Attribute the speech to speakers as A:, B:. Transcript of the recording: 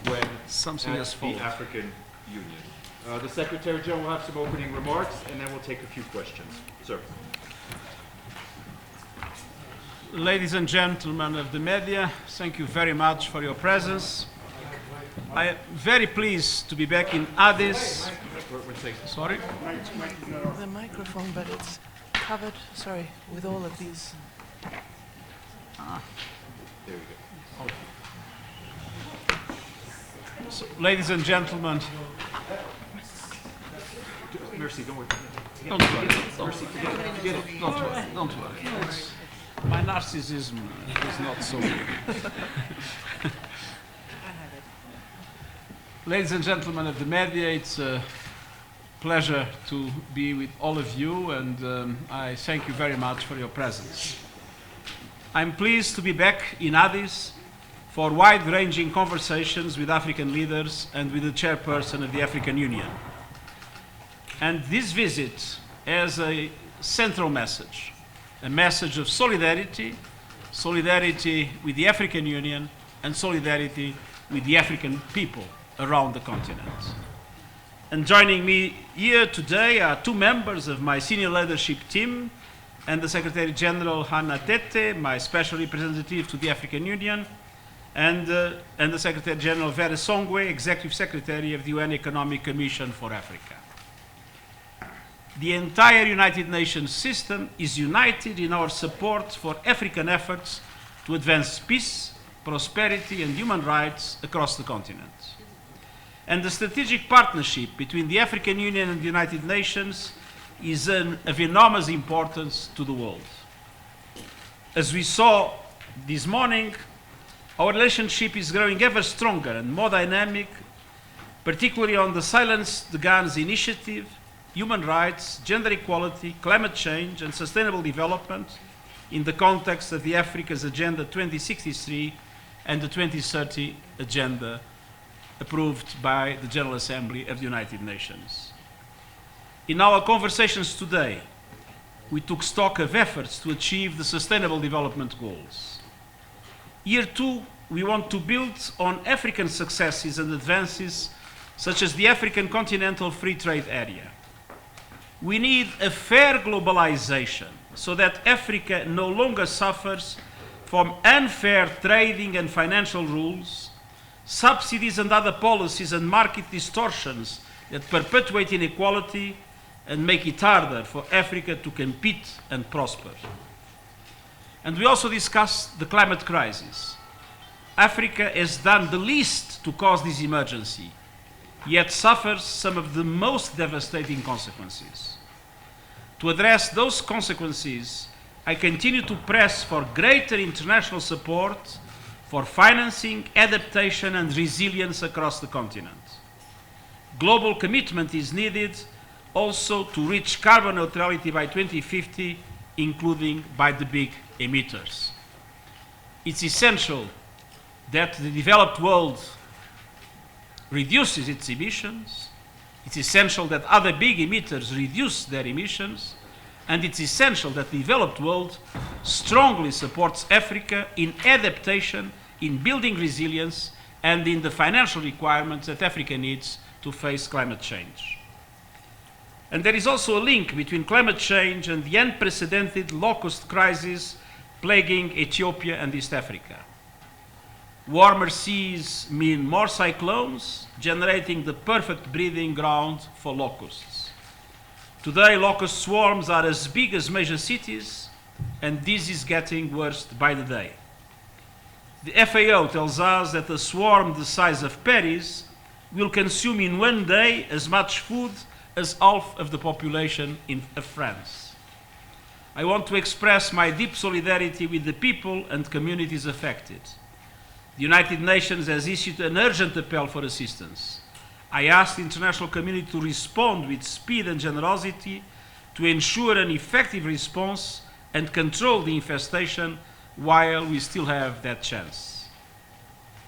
A: when
B: something has
A: at
B: fallen.
A: the African Union. The Secretary General will have some opening remarks, and then we'll take a few questions. Sir.
B: Ladies and gentlemen of the media, thank you very much for your presence. I am very pleased to be back in Addis. Sorry?
C: The microphone, but it's covered, sorry, with all of these.
A: There we go.
B: So, ladies and gentlemen,
A: Mercy, don't worry.
B: don't worry, don't worry. My narcissism is not so big. Ladies and gentlemen of the media, it's a pleasure to be with all of you, and I thank you very much for your presence. I'm pleased to be back in Addis for wide-ranging conversations with African leaders and with the chairperson of the African Union. And this visit has a central message, a message of solidarity, solidarity with the African Union, and solidarity with the African people around the continent. And joining me here today are two members of my senior leadership team and the Secretary General Hannah Tete, my special representative to the African Union, and the Secretary General Vera Songwe, Executive Secretary of the UN Economic Commission for Africa. The entire United Nations system is united in our support for African efforts to advance peace, prosperity, and human rights across the continent. And the strategic partnership between the African Union and the United Nations is of enormous importance to the world. As we saw this morning, our relationship is growing ever stronger and more dynamic, particularly on the Silence the Guns initiative, human rights, gender equality, climate change, and sustainable development in the context of the Africa's Agenda 2063 and the 2030 Agenda approved by the General Assembly of the United Nations. In our conversations today, we took stock of efforts to achieve the Sustainable Development Goals. Here too, we want to build on African successes and advances, such as the African Continental Free Trade Area. We need a fair globalization so that Africa no longer suffers from unfair trading and financial rules, subsidies and other policies and market distortions that perpetuate inequality and make it harder for Africa to compete and prosper. And we also discussed the climate crisis. Africa has done the least to cause this emergency, yet suffers some of the most devastating consequences. To address those consequences, I continue to press for greater international support for financing, adaptation, and resilience across the continent. Global commitment is needed also to reach carbon neutrality by 2050, including by the big emitters. It's essential that the developed world reduces its emissions. It's essential that other big emitters reduce their emissions. And it's essential that the developed world strongly supports Africa in adaptation, in building resilience, and in the financial requirements that Africa needs to face climate change. And there is also a link between climate change and the unprecedented locust crisis plaguing Ethiopia and East Africa. Warmer seas mean more cyclones, generating the perfect breeding ground for locusts. Today, locust swarms are as big as major cities, and this is getting worse by the day. The FAO tells us that a swarm the size of Paris will consume in one day as much food as half of the population of France. I want to express my deep solidarity with the people and communities affected. The United Nations has issued an urgent appeal for assistance. I ask the international community to respond with speed and generosity to ensure an effective response and control the infestation while we still have that chance.